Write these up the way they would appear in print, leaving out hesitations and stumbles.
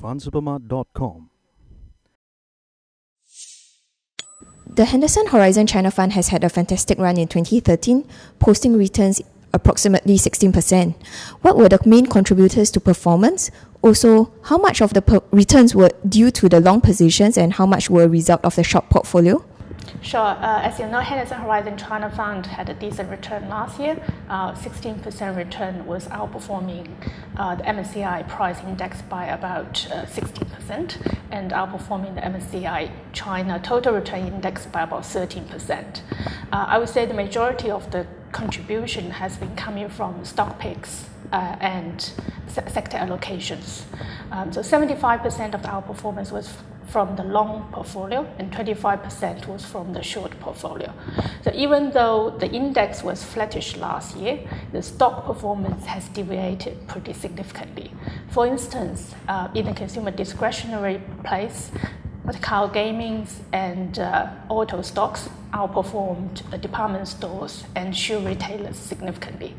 fundsupermart.com. The Henderson Horizon China Fund has had a fantastic run in 2013, posting returns approximately 16%. What were the main contributors to performance? Also, how much of the returns were due to the long positions and how much were a result of the short portfolio? Sure. As you know, Henderson Horizon China Fund had a decent return last year. 16% return was outperforming the MSCI price index by about 16% and outperforming the MSCI China total return index by about 13%. I would say the majority of the contribution has been coming from stock picks and sector allocations. So 75% of the outperformance was from the long portfolio and 25% was from the short portfolio. So even though the index was flattish last year, the stock performance has deviated pretty significantly. For instance, in the consumer discretionary place, Macau gaming and auto stocks outperformed the department stores and shoe retailers significantly.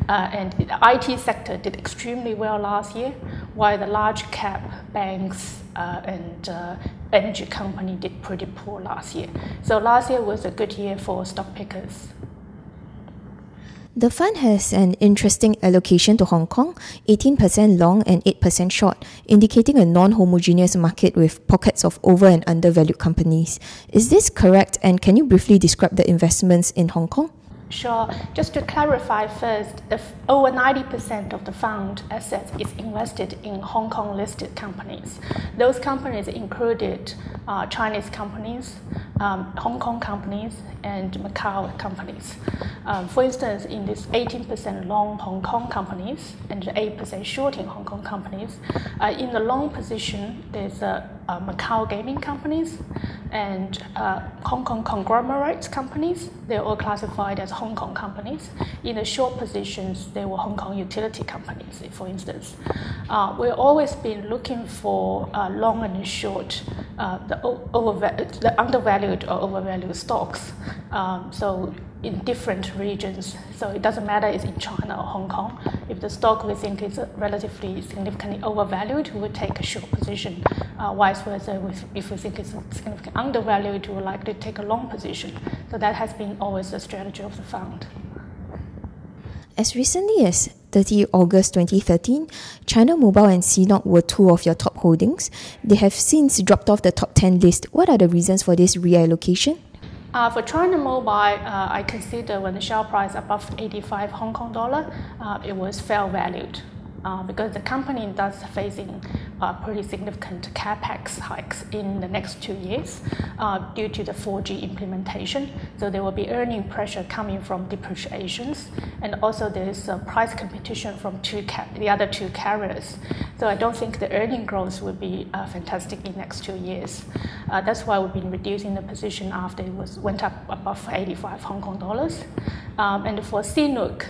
And the IT sector did extremely well last year, while the large cap banks and energy company did pretty poor last year. So last year was a good year for stock pickers. The fund has an interesting allocation to Hong Kong, 18% long and 8% short, indicating a non-homogeneous market with pockets of over and undervalued companies. Is this correct, and can you briefly describe the investments in Hong Kong? Sure. Just to clarify first, over 90% of the fund assets is invested in Hong Kong listed companies. Those companies included Chinese companies, Hong Kong companies, and Macau companies. For instance, in this 18% long Hong Kong companies and 8% short in Hong Kong companies, in the long position, there's Macau gaming companies and Hong Kong conglomerates companies. They're all classified as Hong Kong companies. In the short positions, they were Hong Kong utility companies, for instance. We've always been looking for long and short, the undervalued or overvalued stocks. So in different regions. So it doesn't matter if it's in China or Hong Kong. If the stock we think is relatively significantly overvalued, we would take a short position. Vice versa, if we think it's significantly undervalued, we would like to take a long position. So that has been always the strategy of the fund. As recently as 30 August 2013, China Mobile and CNOOC were two of your top holdings. They have since dropped off the top 10 list. What are the reasons for this reallocation? For China Mobile, I consider when the share price above 85 Hong Kong dollar, it was fair valued. Because the company does facing pretty significant capex hikes in the next 2 years due to the 4G implementation. So there will be earning pressure coming from depreciations, and also there is price competition from the other two carriers. So I don't think the earning growth will be fantastic in the next 2 years. That's why we've been reducing the position after it went up above 85 Hong Kong dollars. And for CNOOC,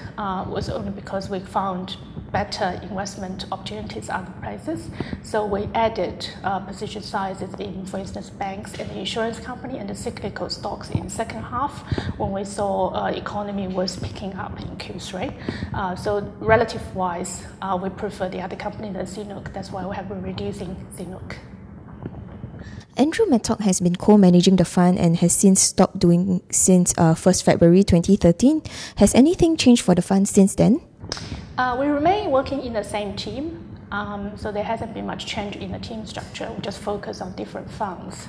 was only because we found better investment opportunities other places. So we added position sizes in, for instance, banks and the insurance company and the cyclical stocks in the second half when we saw economy was picking up in Q3. So relative-wise, we prefer the other company than CNOOC. That's why we have been reducing CNOOC. Andrew Mattock has been co-managing the fund and has since stopped doing since 1st February 2013. Has anything changed for the fund since then? We remain working in the same team, so there hasn't been much change in the team structure. We just focus on different funds.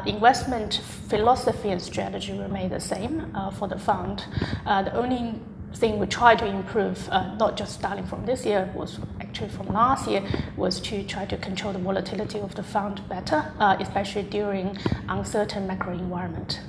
Investment philosophy and strategy remain the same for the fund. The only thing we try to improve, not just starting from this year, was actually from last year, was to try to control the volatility of the fund better, especially during uncertain macro environment.